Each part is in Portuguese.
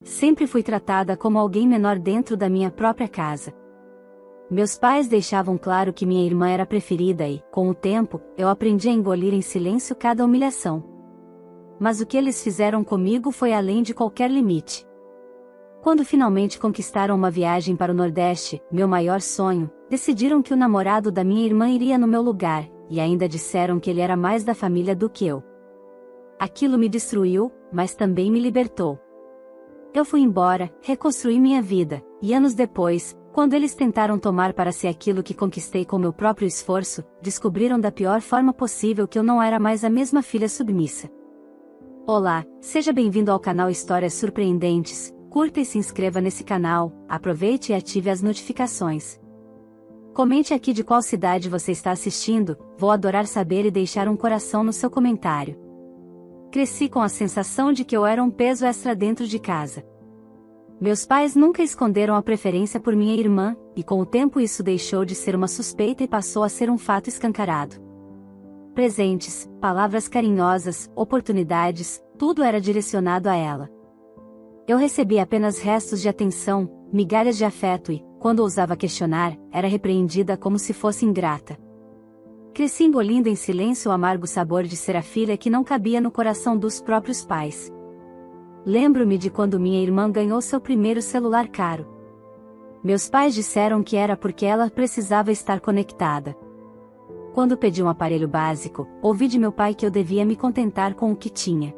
Sempre fui tratada como alguém menor dentro da minha própria casa. Meus pais deixavam claro que minha irmã era a preferida e, com o tempo, eu aprendi a engolir em silêncio cada humilhação. Mas o que eles fizeram comigo foi além de qualquer limite. Quando finalmente conquistaram uma viagem para o Nordeste, meu maior sonho, decidiram que o namorado da minha irmã iria no meu lugar, e ainda disseram que ele era mais da família do que eu. Aquilo me destruiu, mas também me libertou. Eu fui embora, reconstruí minha vida, e anos depois, quando eles tentaram tomar para si aquilo que conquistei com meu próprio esforço, descobriram da pior forma possível que eu não era mais a mesma filha submissa. Olá, seja bem-vindo ao canal Histórias Surpreendentes. Curta e se inscreva nesse canal, aproveite e ative as notificações. Comente aqui de qual cidade você está assistindo, vou adorar saber e deixar um coração no seu comentário. Cresci com a sensação de que eu era um peso extra dentro de casa. Meus pais nunca esconderam a preferência por minha irmã, e com o tempo isso deixou de ser uma suspeita e passou a ser um fato escancarado. Presentes, palavras carinhosas, oportunidades, tudo era direcionado a ela. Eu recebia apenas restos de atenção, migalhas de afeto e, quando ousava questionar, era repreendida como se fosse ingrata. Cresci engolindo em silêncio o amargo sabor de ser a filha que não cabia no coração dos próprios pais. Lembro-me de quando minha irmã ganhou seu primeiro celular caro. Meus pais disseram que era porque ela precisava estar conectada. Quando pedi um aparelho básico, ouvi de meu pai que eu devia me contentar com o que tinha.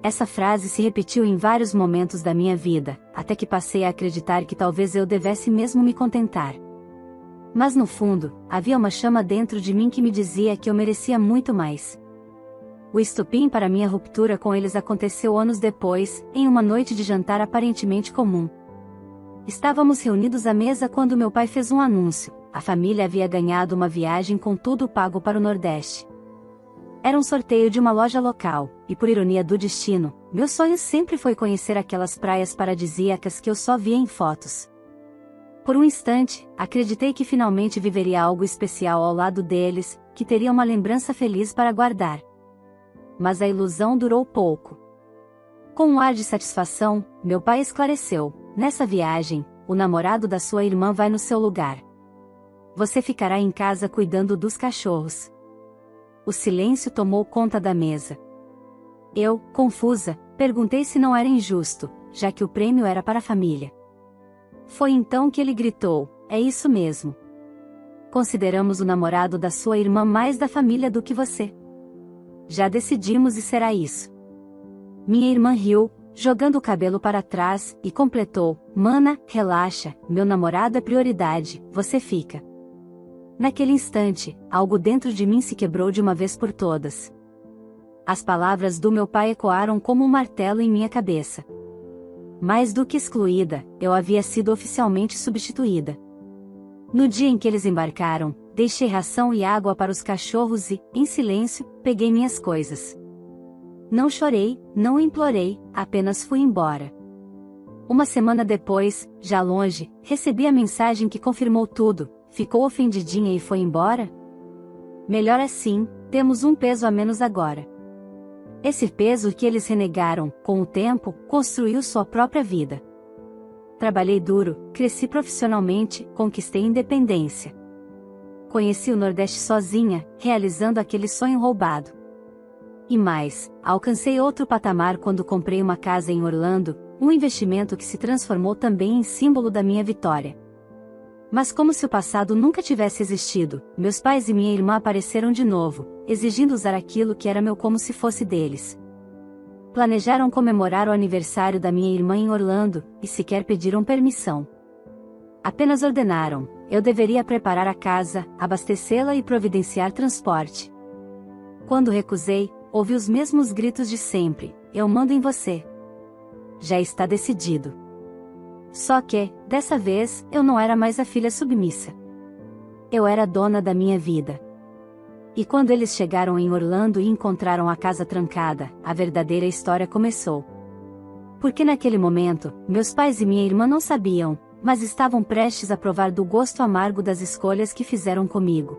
Essa frase se repetiu em vários momentos da minha vida, até que passei a acreditar que talvez eu devesse mesmo me contentar. Mas no fundo, havia uma chama dentro de mim que me dizia que eu merecia muito mais. O estopim para minha ruptura com eles aconteceu anos depois, em uma noite de jantar aparentemente comum. Estávamos reunidos à mesa quando meu pai fez um anúncio: a família havia ganhado uma viagem com tudo pago para o Nordeste. Era um sorteio de uma loja local, e por ironia do destino, meu sonho sempre foi conhecer aquelas praias paradisíacas que eu só via em fotos. Por um instante, acreditei que finalmente viveria algo especial ao lado deles, que teria uma lembrança feliz para guardar. Mas a ilusão durou pouco. Com um ar de satisfação, meu pai esclareceu: nessa viagem, o namorado da sua irmã vai no seu lugar. Você ficará em casa cuidando dos cachorros. O silêncio tomou conta da mesa. Eu, confusa, perguntei se não era injusto, já que o prêmio era para a família. Foi então que ele gritou: é isso mesmo. Consideramos o namorado da sua irmã mais da família do que você. Já decidimos e será isso. Minha irmã riu, jogando o cabelo para trás, e completou: mana, relaxa, meu namorado é prioridade, você fica. Naquele instante, algo dentro de mim se quebrou de uma vez por todas. As palavras do meu pai ecoaram como um martelo em minha cabeça. Mais do que excluída, eu havia sido oficialmente substituída. No dia em que eles embarcaram, deixei ração e água para os cachorros e, em silêncio, peguei minhas coisas. Não chorei, não implorei, apenas fui embora. Uma semana depois, já longe, recebi a mensagem que confirmou tudo: ficou ofendidinha e foi embora? Melhor assim, temos um peso a menos agora. Esse peso que eles renegaram, com o tempo, construiu sua própria vida. Trabalhei duro, cresci profissionalmente, conquistei independência. Conheci o Nordeste sozinha, realizando aquele sonho roubado. E mais, alcancei outro patamar quando comprei uma casa em Orlando, um investimento que se transformou também em símbolo da minha vitória. Mas como se o passado nunca tivesse existido, meus pais e minha irmã apareceram de novo, exigindo usar aquilo que era meu como se fosse deles. Planejaram comemorar o aniversário da minha irmã em Orlando, e sequer pediram permissão. Apenas ordenaram: eu deveria preparar a casa, abastecê-la e providenciar transporte. Quando recusei, ouvi os mesmos gritos de sempre: eu mando em você. Já está decidido. Só que, dessa vez, eu não era mais a filha submissa. Eu era dona da minha vida. E quando eles chegaram em Orlando e encontraram a casa trancada, a verdadeira história começou. Porque naquele momento, meus pais e minha irmã não sabiam, mas estavam prestes a provar do gosto amargo das escolhas que fizeram comigo.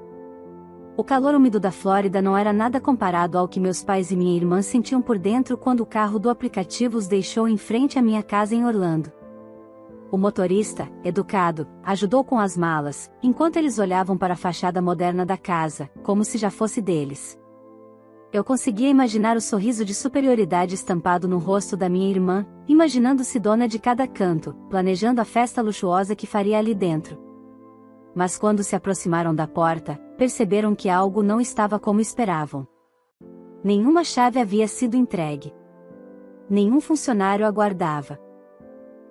O calor úmido da Flórida não era nada comparado ao que meus pais e minha irmã sentiam por dentro quando o carro do aplicativo os deixou em frente à minha casa em Orlando. O motorista, educado, ajudou com as malas, enquanto eles olhavam para a fachada moderna da casa, como se já fosse deles. Eu conseguia imaginar o sorriso de superioridade estampado no rosto da minha irmã, imaginando-se dona de cada canto, planejando a festa luxuosa que faria ali dentro. Mas quando se aproximaram da porta, perceberam que algo não estava como esperavam. Nenhuma chave havia sido entregue. Nenhum funcionário aguardava.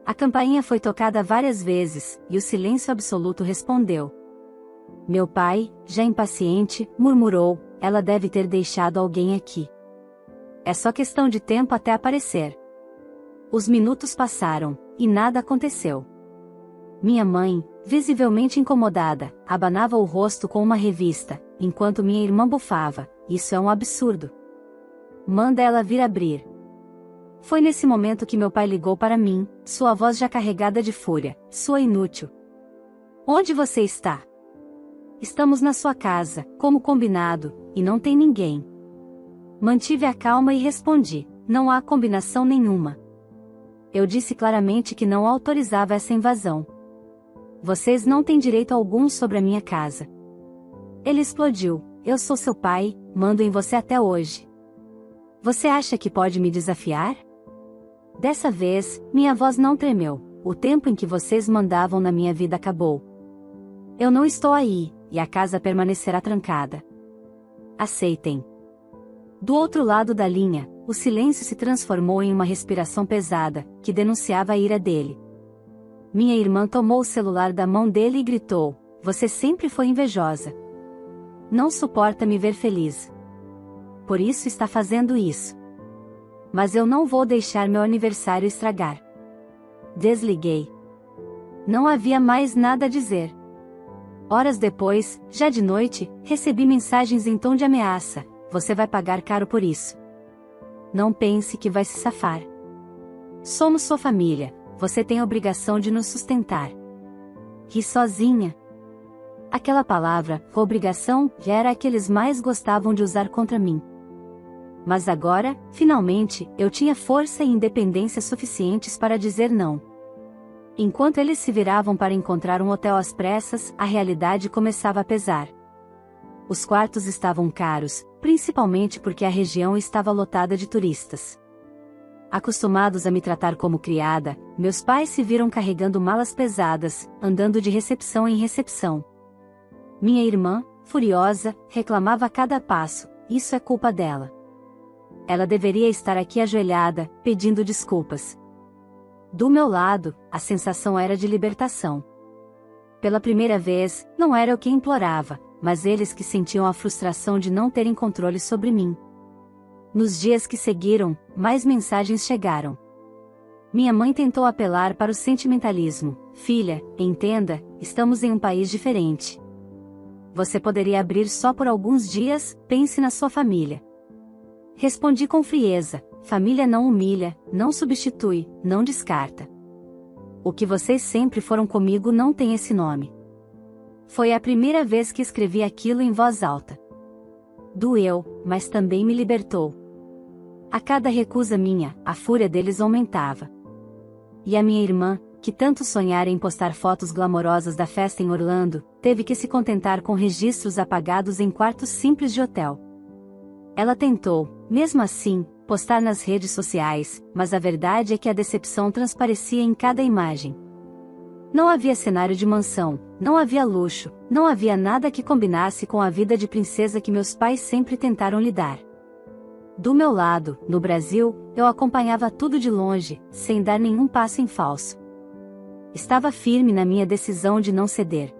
A campainha foi tocada várias vezes, e o silêncio absoluto respondeu. Meu pai, já impaciente, murmurou, ela deve ter deixado alguém aqui. É só questão de tempo até aparecer. Os minutos passaram, e nada aconteceu. Minha mãe, visivelmente incomodada, abanava o rosto com uma revista, enquanto minha irmã bufava, isso é um absurdo. Manda ela vir abrir. Foi nesse momento que meu pai ligou para mim, sua voz já carregada de fúria, sua inútil. Onde você está? Estamos na sua casa, como combinado, e não tem ninguém. Mantive a calma e respondi, não há combinação nenhuma. Eu disse claramente que não autorizava essa invasão. Vocês não têm direito algum sobre a minha casa. Ele explodiu, eu sou seu pai, mando em você até hoje. Você acha que pode me desafiar? Dessa vez, minha voz não tremeu, o tempo em que vocês mandavam na minha vida acabou. Eu não estou aí, e a casa permanecerá trancada. Aceitem. Do outro lado da linha, o silêncio se transformou em uma respiração pesada, que denunciava a ira dele. Minha irmã tomou o celular da mão dele e gritou, você sempre foi invejosa. Não suporta me ver feliz. Por isso está fazendo isso. Mas eu não vou deixar meu aniversário estragar. Desliguei. Não havia mais nada a dizer. Horas depois, já de noite, recebi mensagens em tom de ameaça, você vai pagar caro por isso. Não pense que vai se safar. Somos sua família, você tem a obrigação de nos sustentar. Ri sozinha. Aquela palavra, obrigação, já era a que eles mais gostavam de usar contra mim. Mas agora, finalmente, eu tinha força e independência suficientes para dizer não. Enquanto eles se viravam para encontrar um hotel às pressas, a realidade começava a pesar. Os quartos estavam caros, principalmente porque a região estava lotada de turistas. Acostumados a me tratar como criada, meus pais se viram carregando malas pesadas, andando de recepção em recepção. Minha irmã, furiosa, reclamava a cada passo, isso é culpa dela. Ela deveria estar aqui ajoelhada, pedindo desculpas. Do meu lado, a sensação era de libertação. Pela primeira vez, não era eu quem implorava, mas eles que sentiam a frustração de não terem controle sobre mim. Nos dias que seguiram, mais mensagens chegaram. Minha mãe tentou apelar para o sentimentalismo. Filha, entenda, estamos em um país diferente. Você poderia abrir só por alguns dias, pense na sua família. Respondi com frieza, família não humilha, não substitui, não descarta. O que vocês sempre foram comigo não tem esse nome. Foi a primeira vez que escrevi aquilo em voz alta. Doeu, mas também me libertou. A cada recusa minha, a fúria deles aumentava. E a minha irmã, que tanto sonhara em postar fotos glamorosas da festa em Orlando, teve que se contentar com registros apagados em quartos simples de hotel. Ela tentou, mesmo assim, postar nas redes sociais, mas a verdade é que a decepção transparecia em cada imagem. Não havia cenário de mansão, não havia luxo, não havia nada que combinasse com a vida de princesa que meus pais sempre tentaram lhe dar. Do meu lado, no Brasil, eu acompanhava tudo de longe, sem dar nenhum passo em falso. Estava firme na minha decisão de não ceder.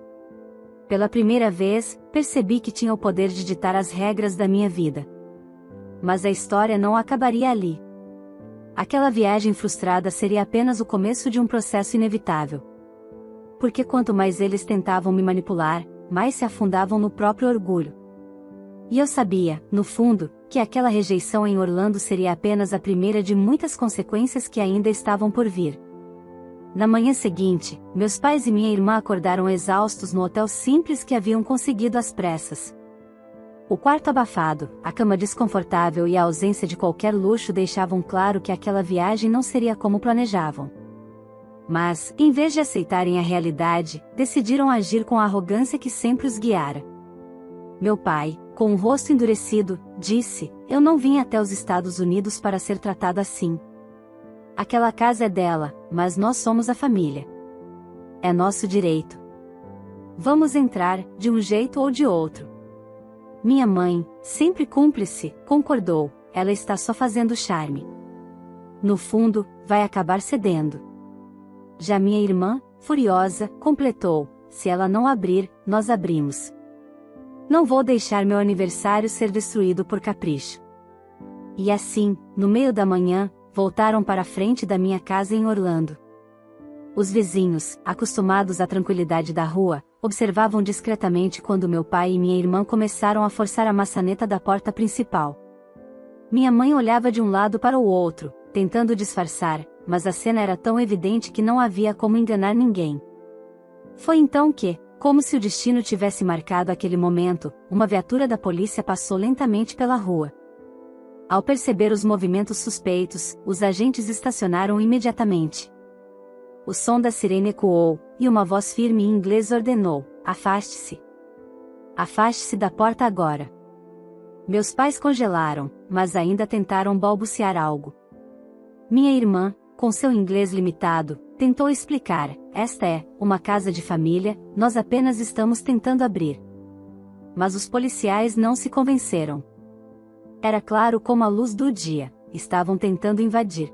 Pela primeira vez, percebi que tinha o poder de ditar as regras da minha vida. Mas a história não acabaria ali. Aquela viagem frustrada seria apenas o começo de um processo inevitável. Porque quanto mais eles tentavam me manipular, mais se afundavam no próprio orgulho. E eu sabia, no fundo, que aquela rejeição em Orlando seria apenas a primeira de muitas consequências que ainda estavam por vir. Na manhã seguinte, meus pais e minha irmã acordaram exaustos no hotel simples que haviam conseguido às pressas. O quarto abafado, a cama desconfortável e a ausência de qualquer luxo deixavam claro que aquela viagem não seria como planejavam. Mas, em vez de aceitarem a realidade, decidiram agir com a arrogância que sempre os guiara. Meu pai, com o rosto endurecido, disse: "Eu não vim até os Estados Unidos para ser tratado assim. Aquela casa é dela, mas nós somos a família. É nosso direito. Vamos entrar, de um jeito ou de outro." Minha mãe, sempre cúmplice, concordou: "Ela está só fazendo charme. No fundo, vai acabar cedendo." Já minha irmã, furiosa, completou: "Se ela não abrir, nós abrimos. Não vou deixar meu aniversário ser destruído por capricho." E assim, no meio da manhã, voltaram para a frente da minha casa em Orlando. Os vizinhos, acostumados à tranquilidade da rua, observavam discretamente quando meu pai e minha irmã começaram a forçar a maçaneta da porta principal. Minha mãe olhava de um lado para o outro, tentando disfarçar, mas a cena era tão evidente que não havia como enganar ninguém. Foi então que, como se o destino tivesse marcado aquele momento, uma viatura da polícia passou lentamente pela rua. Ao perceber os movimentos suspeitos, os agentes estacionaram imediatamente. O som da sirene ecoou, e uma voz firme em inglês ordenou: "Afaste-se. Afaste-se da porta agora." Meus pais congelaram, mas ainda tentaram balbuciar algo. Minha irmã, com seu inglês limitado, tentou explicar: "Esta é uma casa de família, nós apenas estamos tentando abrir." Mas os policiais não se convenceram. Era claro como a luz do dia: estavam tentando invadir.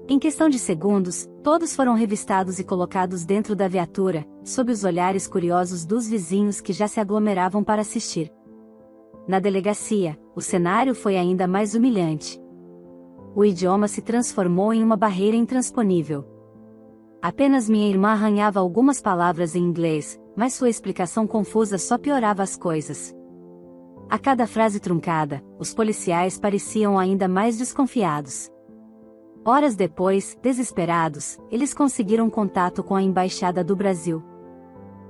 Em questão de segundos, todos foram revistados e colocados dentro da viatura, sob os olhares curiosos dos vizinhos que já se aglomeravam para assistir. Na delegacia, o cenário foi ainda mais humilhante. O idioma se transformou em uma barreira intransponível. Apenas minha irmã arranhava algumas palavras em inglês, mas sua explicação confusa só piorava as coisas. A cada frase truncada, os policiais pareciam ainda mais desconfiados. Horas depois, desesperados, eles conseguiram contato com a Embaixada do Brasil.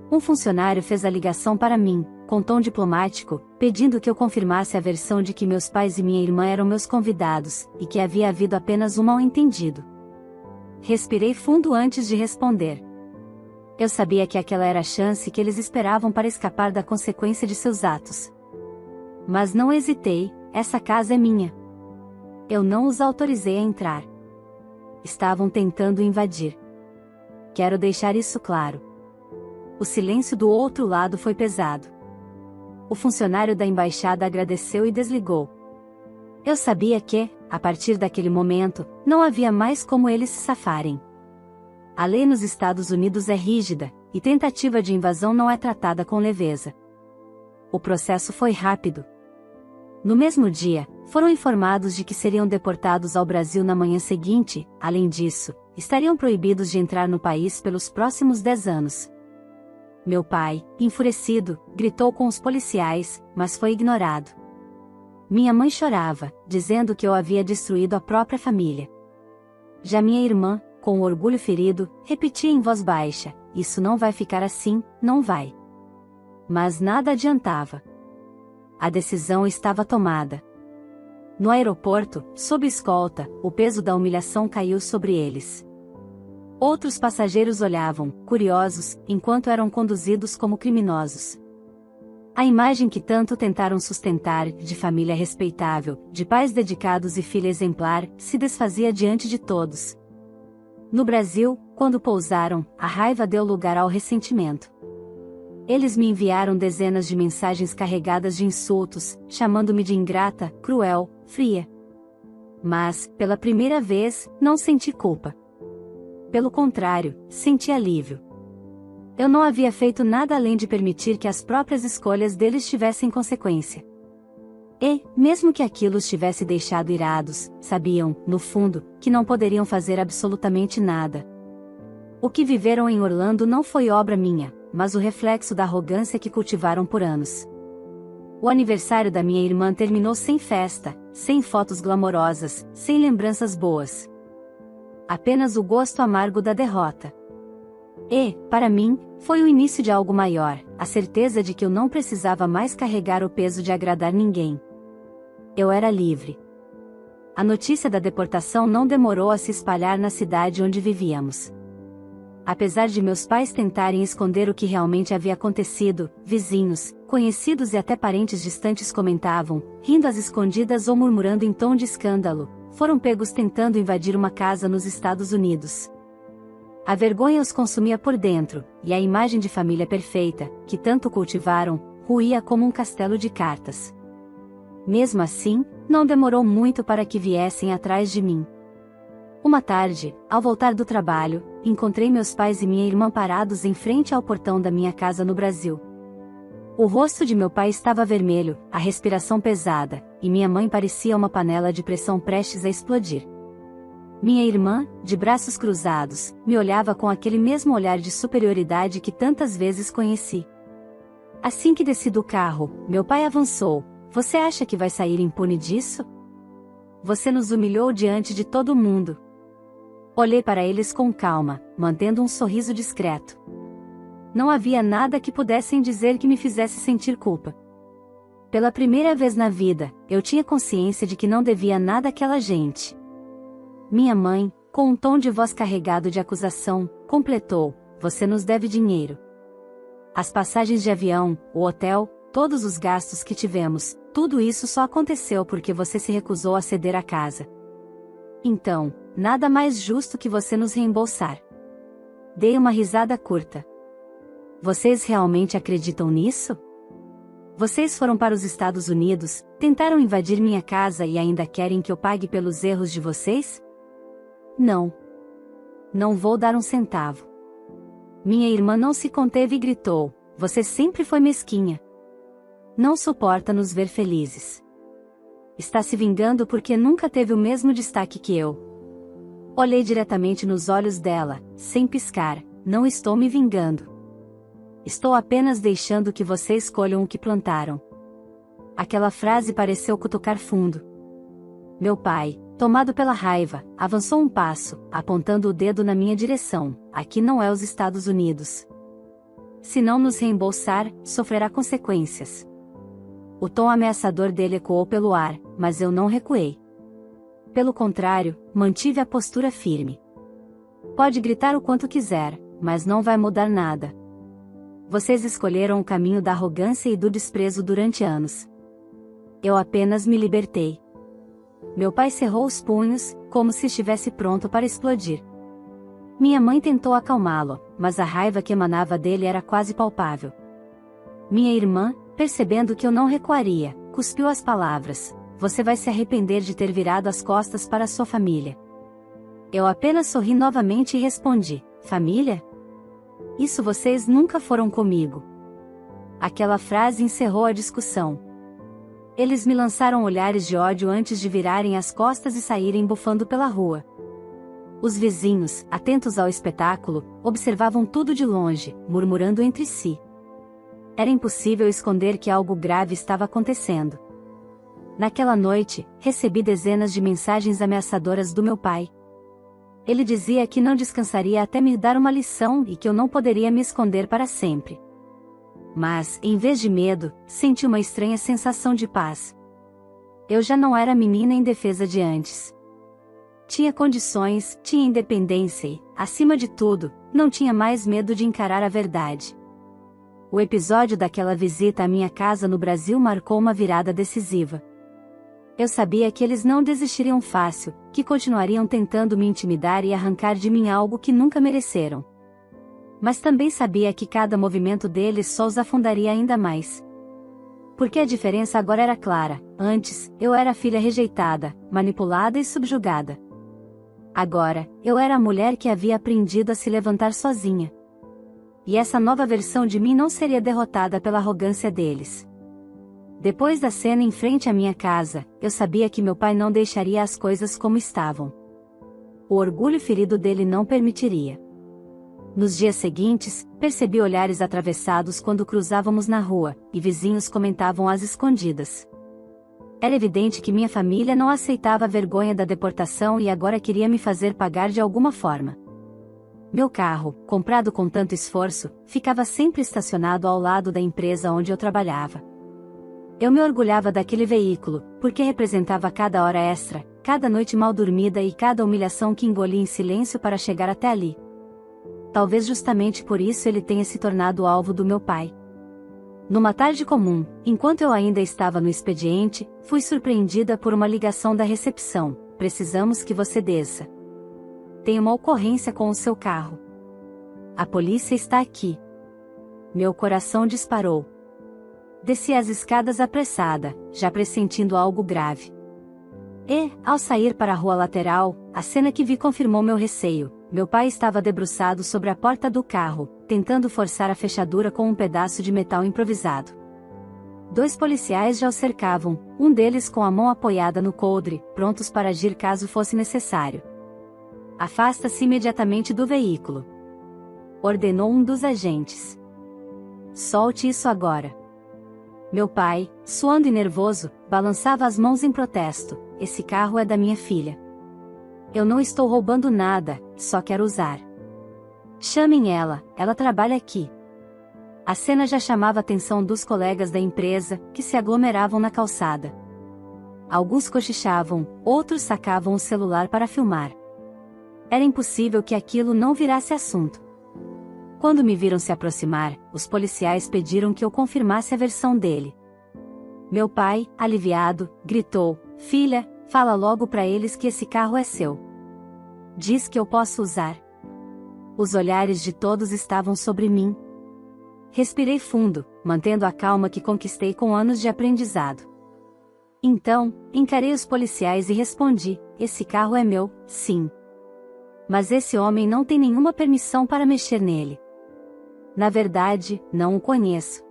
Um funcionário fez a ligação para mim, com tom diplomático, pedindo que eu confirmasse a versão de que meus pais e minha irmã eram meus convidados, e que havia havido apenas um mal-entendido. Respirei fundo antes de responder. Eu sabia que aquela era a chance que eles esperavam para escapar da consequência de seus atos. Mas não hesitei: essa casa é minha. Eu não os autorizei a entrar. Estavam tentando invadir. Quero deixar isso claro. O silêncio do outro lado foi pesado. O funcionário da embaixada agradeceu e desligou. Eu sabia que, a partir daquele momento, não havia mais como eles se safarem. A lei nos Estados Unidos é rígida, e tentativa de invasão não é tratada com leveza. O processo foi rápido. No mesmo dia, foram informados de que seriam deportados ao Brasil na manhã seguinte. Além disso, estariam proibidos de entrar no país pelos próximos 10 anos. Meu pai, enfurecido, gritou com os policiais, mas foi ignorado. Minha mãe chorava, dizendo que eu havia destruído a própria família. Já minha irmã, com o orgulho ferido, repetia em voz baixa: "Isso não vai ficar assim, não vai." Mas nada adiantava. A decisão estava tomada. No aeroporto, sob escolta, o peso da humilhação caiu sobre eles. Outros passageiros olhavam, curiosos, enquanto eram conduzidos como criminosos. A imagem que tanto tentaram sustentar, de família respeitável, de pais dedicados e filha exemplar, se desfazia diante de todos. No Brasil, quando pousaram, a raiva deu lugar ao ressentimento. Eles me enviaram dezenas de mensagens carregadas de insultos, chamando-me de ingrata, cruel, fria. Mas, pela primeira vez, não senti culpa. Pelo contrário, senti alívio. Eu não havia feito nada além de permitir que as próprias escolhas deles tivessem consequência. E, mesmo que aquilo os tivesse deixado irados, sabiam, no fundo, que não poderiam fazer absolutamente nada. O que viveram em Orlando não foi obra minha, mas o reflexo da arrogância que cultivaram por anos. O aniversário da minha irmã terminou sem festa, sem fotos glamorosas, sem lembranças boas. Apenas o gosto amargo da derrota. E, para mim, foi o início de algo maior, a certeza de que eu não precisava mais carregar o peso de agradar ninguém. Eu era livre. A notícia da deportação não demorou a se espalhar na cidade onde vivíamos. Apesar de meus pais tentarem esconder o que realmente havia acontecido, vizinhos, conhecidos e até parentes distantes comentavam, rindo às escondidas ou murmurando em tom de escândalo, foram pegos tentando invadir uma casa nos Estados Unidos. A vergonha os consumia por dentro, e a imagem de família perfeita, que tanto cultivaram, ruía como um castelo de cartas. Mesmo assim, não demorou muito para que viessem atrás de mim. Uma tarde, ao voltar do trabalho, encontrei meus pais e minha irmã parados em frente ao portão da minha casa no Brasil. O rosto de meu pai estava vermelho, a respiração pesada, e minha mãe parecia uma panela de pressão prestes a explodir. Minha irmã, de braços cruzados, me olhava com aquele mesmo olhar de superioridade que tantas vezes conheci. Assim que desci do carro, meu pai avançou: "Você acha que vai sair impune disso? Você nos humilhou diante de todo mundo." Olhei para eles com calma, mantendo um sorriso discreto. Não havia nada que pudessem dizer que me fizesse sentir culpa. Pela primeira vez na vida, eu tinha consciência de que não devia nada àquela gente. Minha mãe, com um tom de voz carregado de acusação, completou: "Você nos deve dinheiro. As passagens de avião, o hotel, todos os gastos que tivemos, tudo isso só aconteceu porque você se recusou a ceder a casa. Então, nada mais justo que você nos reembolsar." Dei uma risada curta. Vocês realmente acreditam nisso? Vocês foram para os Estados Unidos, tentaram invadir minha casa e ainda querem que eu pague pelos erros de vocês? Não. Não vou dar um centavo. Minha irmã não se conteve e gritou: "Você sempre foi mesquinha. Não suporta nos ver felizes. Está se vingando porque nunca teve o mesmo destaque que eu." Olhei diretamente nos olhos dela, sem piscar: "Não estou me vingando. Estou apenas deixando que vocês colham o que plantaram." Aquela frase pareceu cutucar fundo. Meu pai, tomado pela raiva, avançou um passo, apontando o dedo na minha direção: "Aqui não é os Estados Unidos. Se não nos reembolsar, sofrerá consequências." O tom ameaçador dele ecoou pelo ar, mas eu não recuei. Pelo contrário, mantive a postura firme. "Pode gritar o quanto quiser, mas não vai mudar nada. Vocês escolheram o caminho da arrogância e do desprezo durante anos. Eu apenas me libertei." Meu pai cerrou os punhos, como se estivesse pronto para explodir. Minha mãe tentou acalmá-lo, mas a raiva que emanava dele era quase palpável. Minha irmã, percebendo que eu não recuaria, cuspiu as palavras: "Você vai se arrepender de ter virado as costas para sua família." Eu apenas sorri novamente e respondi: "Família? Isso vocês nunca foram comigo." Aquela frase encerrou a discussão. Eles me lançaram olhares de ódio antes de virarem as costas e saírem bufando pela rua. Os vizinhos, atentos ao espetáculo, observavam tudo de longe, murmurando entre si. Era impossível esconder que algo grave estava acontecendo. Naquela noite, recebi dezenas de mensagens ameaçadoras do meu pai. Ele dizia que não descansaria até me dar uma lição e que eu não poderia me esconder para sempre. Mas, em vez de medo, senti uma estranha sensação de paz. Eu já não era a menina indefesa de antes. Tinha condições, tinha independência e, acima de tudo, não tinha mais medo de encarar a verdade. O episódio daquela visita à minha casa no Brasil marcou uma virada decisiva. Eu sabia que eles não desistiriam fácil, que continuariam tentando me intimidar e arrancar de mim algo que nunca mereceram. Mas também sabia que cada movimento deles só os afundaria ainda mais. Porque a diferença agora era clara: antes, eu era a filha rejeitada, manipulada e subjugada. Agora, eu era a mulher que havia aprendido a se levantar sozinha. E essa nova versão de mim não seria derrotada pela arrogância deles. Depois da cena em frente à minha casa, eu sabia que meu pai não deixaria as coisas como estavam. O orgulho ferido dele não permitiria. Nos dias seguintes, percebi olhares atravessados quando cruzávamos na rua, e vizinhos comentavam às escondidas. Era evidente que minha família não aceitava a vergonha da deportação e agora queria me fazer pagar de alguma forma. Meu carro, comprado com tanto esforço, ficava sempre estacionado ao lado da empresa onde eu trabalhava. Eu me orgulhava daquele veículo, porque representava cada hora extra, cada noite mal dormida e cada humilhação que engoli em silêncio para chegar até ali. Talvez justamente por isso ele tenha se tornado alvo do meu pai. Numa tarde comum, enquanto eu ainda estava no expediente, fui surpreendida por uma ligação da recepção. Precisamos que você desça. Tem uma ocorrência com o seu carro. A polícia está aqui. Meu coração disparou. Desci as escadas apressada, já pressentindo algo grave. E, ao sair para a rua lateral, a cena que vi confirmou meu receio. Meu pai estava debruçado sobre a porta do carro, tentando forçar a fechadura com um pedaço de metal improvisado. 2 policiais já o cercavam, um deles com a mão apoiada no coldre, prontos para agir caso fosse necessário. Afasta-se imediatamente do veículo, ordenou um dos agentes. Solte isso agora. Meu pai, suando e nervoso, balançava as mãos em protesto. Esse carro é da minha filha. Eu não estou roubando nada, só quero usar. Chamem ela, ela trabalha aqui. A cena já chamava a atenção dos colegas da empresa, que se aglomeravam na calçada. Alguns cochichavam, outros sacavam o celular para filmar. Era impossível que aquilo não virasse assunto. Quando me viram se aproximar, os policiais pediram que eu confirmasse a versão dele. Meu pai, aliviado, gritou: "Filha, fala logo para eles que esse carro é seu. Diz que eu posso usar." Os olhares de todos estavam sobre mim. Respirei fundo, mantendo a calma que conquistei com anos de aprendizado. Então, encarei os policiais e respondi: "Esse carro é meu, sim. Mas esse homem não tem nenhuma permissão para mexer nele. Na verdade, não o conheço.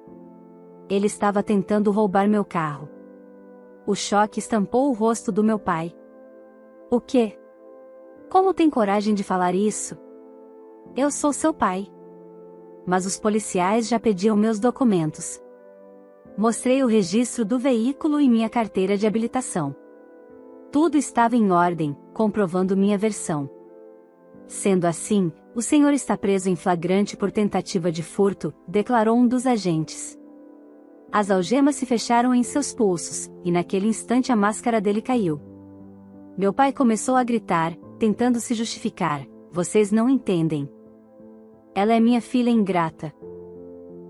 Ele estava tentando roubar meu carro." O choque estampou o rosto do meu pai. "O quê? Como tem coragem de falar isso? Eu sou seu pai." Mas os policiais já pediam meus documentos. Mostrei o registro do veículo e minha carteira de habilitação. Tudo estava em ordem, comprovando minha versão. "Sendo assim, o senhor está preso em flagrante por tentativa de furto", declarou um dos agentes. As algemas se fecharam em seus pulsos, e naquele instante a máscara dele caiu. Meu pai começou a gritar, tentando se justificar: "Vocês não entendem. Ela é minha filha ingrata.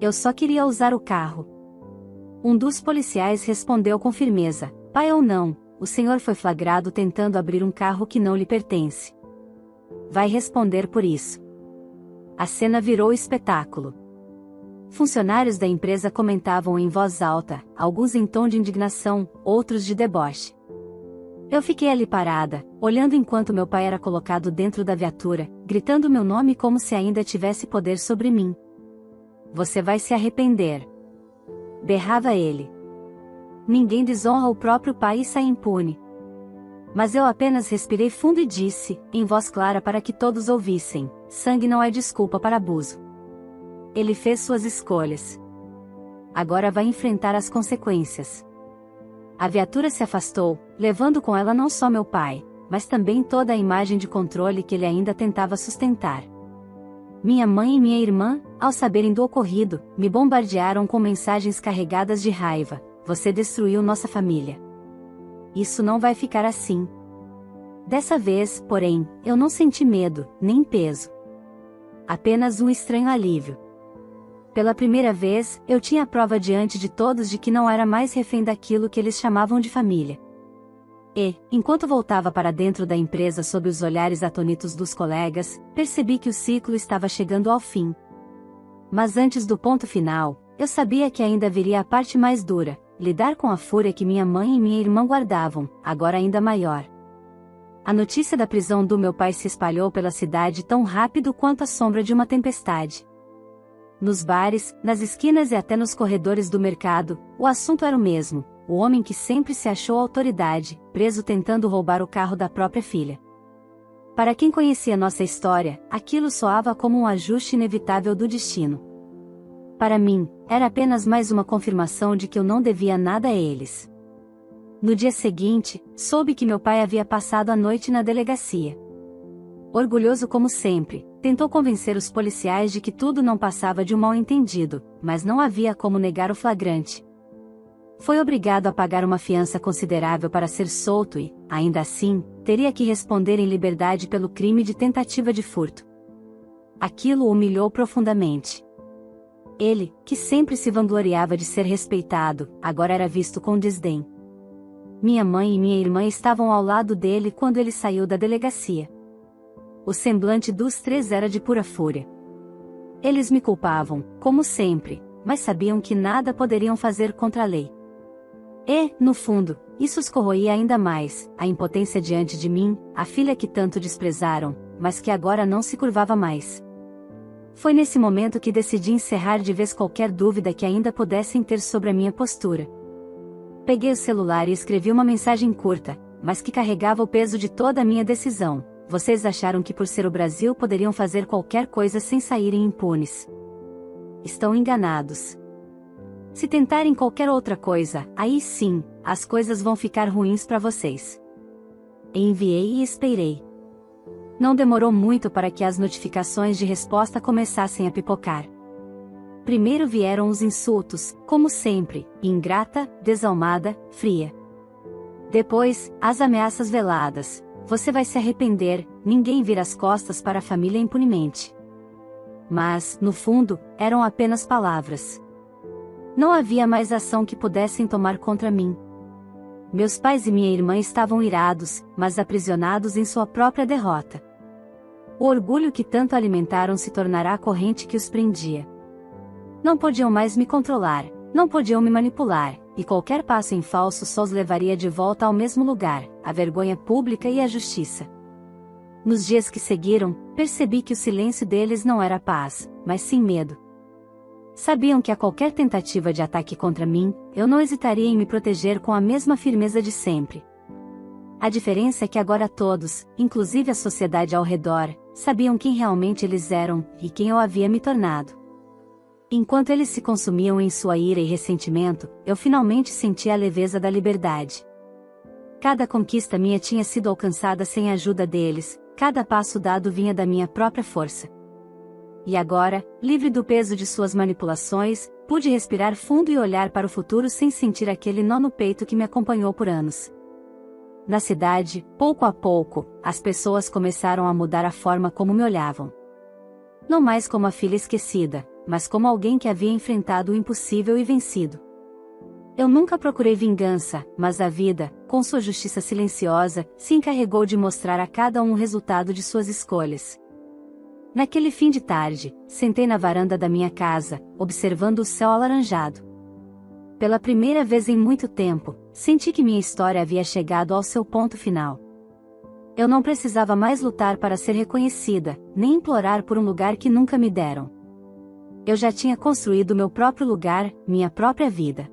Eu só queria usar o carro." Um dos policiais respondeu com firmeza: "Pai ou não, o senhor foi flagrado tentando abrir um carro que não lhe pertence. Vai responder por isso." A cena virou espetáculo. Funcionários da empresa comentavam em voz alta, alguns em tom de indignação, outros de deboche. Eu fiquei ali parada, olhando enquanto meu pai era colocado dentro da viatura, gritando meu nome como se ainda tivesse poder sobre mim. "Você vai se arrepender!" berrava ele. Ninguém desonra o próprio pai e sai impune. Mas eu apenas respirei fundo e disse, em voz clara para que todos ouvissem: "Sangue não é desculpa para abuso. Ele fez suas escolhas. Agora vai enfrentar as consequências." A viatura se afastou, levando com ela não só meu pai, mas também toda a imagem de controle que ele ainda tentava sustentar. Minha mãe e minha irmã, ao saberem do ocorrido, me bombardearam com mensagens carregadas de raiva: "Você destruiu nossa família. Isso não vai ficar assim." Dessa vez, porém, eu não senti medo, nem peso. Apenas um estranho alívio. Pela primeira vez, eu tinha a prova diante de todos de que não era mais refém daquilo que eles chamavam de família. E, enquanto voltava para dentro da empresa sob os olhares atônitos dos colegas, percebi que o ciclo estava chegando ao fim. Mas antes do ponto final, eu sabia que ainda viria a parte mais dura: lidar com a fúria que minha mãe e minha irmã guardavam, agora ainda maior. A notícia da prisão do meu pai se espalhou pela cidade tão rápido quanto a sombra de uma tempestade. Nos bares, nas esquinas e até nos corredores do mercado, o assunto era o mesmo: o homem que sempre se achou autoridade, preso tentando roubar o carro da própria filha. Para quem conhecia nossa história, aquilo soava como um ajuste inevitável do destino. Para mim, era apenas mais uma confirmação de que eu não devia nada a eles. No dia seguinte, soube que meu pai havia passado a noite na delegacia. Orgulhoso como sempre, tentou convencer os policiais de que tudo não passava de um mal-entendido, mas não havia como negar o flagrante. Foi obrigado a pagar uma fiança considerável para ser solto e, ainda assim, teria que responder em liberdade pelo crime de tentativa de furto. Aquilo o humilhou profundamente. Ele, que sempre se vangloriava de ser respeitado, agora era visto com desdém. Minha mãe e minha irmã estavam ao lado dele quando ele saiu da delegacia. O semblante dos três era de pura fúria. Eles me culpavam, como sempre, mas sabiam que nada poderiam fazer contra a lei. E, no fundo, isso os corroía ainda mais, a impotência diante de mim, a filha que tanto desprezaram, mas que agora não se curvava mais. Foi nesse momento que decidi encerrar de vez qualquer dúvida que ainda pudessem ter sobre a minha postura. Peguei o celular e escrevi uma mensagem curta, mas que carregava o peso de toda a minha decisão. Vocês acharam que por ser o Brasil poderiam fazer qualquer coisa sem saírem impunes. Estão enganados. Se tentarem qualquer outra coisa, aí sim, as coisas vão ficar ruins para vocês. Enviei e esperei. Não demorou muito para que as notificações de resposta começassem a pipocar. Primeiro vieram os insultos, como sempre, ingrata, desalmada, fria. Depois, as ameaças veladas. Você vai se arrepender, ninguém vira as costas para a família impunemente. Mas, no fundo, eram apenas palavras. Não havia mais ação que pudessem tomar contra mim. Meus pais e minha irmã estavam irados, mas aprisionados em sua própria derrota. O orgulho que tanto alimentaram se tornará a corrente que os prendia. Não podiam mais me controlar, não podiam me manipular, e qualquer passo em falso só os levaria de volta ao mesmo lugar, a vergonha pública e a justiça. Nos dias que seguiram, percebi que o silêncio deles não era paz, mas sim medo. Sabiam que a qualquer tentativa de ataque contra mim, eu não hesitaria em me proteger com a mesma firmeza de sempre. A diferença é que agora todos, inclusive a sociedade ao redor, sabiam quem realmente eles eram, e quem eu havia me tornado. Enquanto eles se consumiam em sua ira e ressentimento, eu finalmente senti a leveza da liberdade. Cada conquista minha tinha sido alcançada sem a ajuda deles, cada passo dado vinha da minha própria força. E agora, livre do peso de suas manipulações, pude respirar fundo e olhar para o futuro sem sentir aquele nó no peito que me acompanhou por anos. Na cidade, pouco a pouco, as pessoas começaram a mudar a forma como me olhavam. Não mais como a filha esquecida, mas como alguém que havia enfrentado o impossível e vencido. Eu nunca procurei vingança, mas a vida, com sua justiça silenciosa, se encarregou de mostrar a cada um o resultado de suas escolhas. Naquele fim de tarde, sentei na varanda da minha casa, observando o céu alaranjado. Pela primeira vez em muito tempo, senti que minha história havia chegado ao seu ponto final. Eu não precisava mais lutar para ser reconhecida, nem implorar por um lugar que nunca me deram. Eu já tinha construído meu próprio lugar, minha própria vida.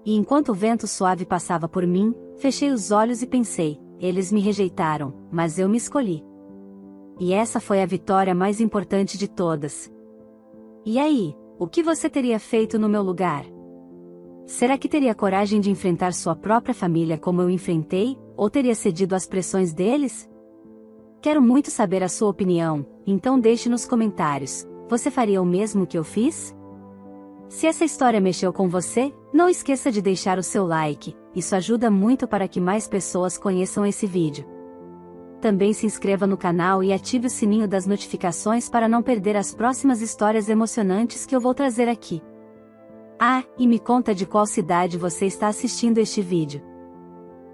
E enquanto o vento suave passava por mim, fechei os olhos e pensei, eles me rejeitaram, mas eu me escolhi. E essa foi a vitória mais importante de todas. E aí, o que você teria feito no meu lugar? Será que teria coragem de enfrentar sua própria família como eu enfrentei, ou teria cedido às pressões deles? Quero muito saber a sua opinião, então deixe nos comentários. Você faria o mesmo que eu fiz? Se essa história mexeu com você, não esqueça de deixar o seu like, isso ajuda muito para que mais pessoas conheçam esse vídeo. Também se inscreva no canal e ative o sininho das notificações para não perder as próximas histórias emocionantes que eu vou trazer aqui. Ah, e me conta de qual cidade você está assistindo este vídeo.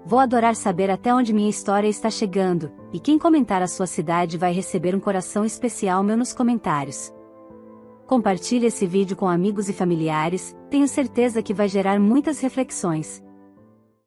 Vou adorar saber até onde minha história está chegando, e quem comentar a sua cidade vai receber um coração especial meu nos comentários. Compartilhe esse vídeo com amigos e familiares, tenho certeza que vai gerar muitas reflexões.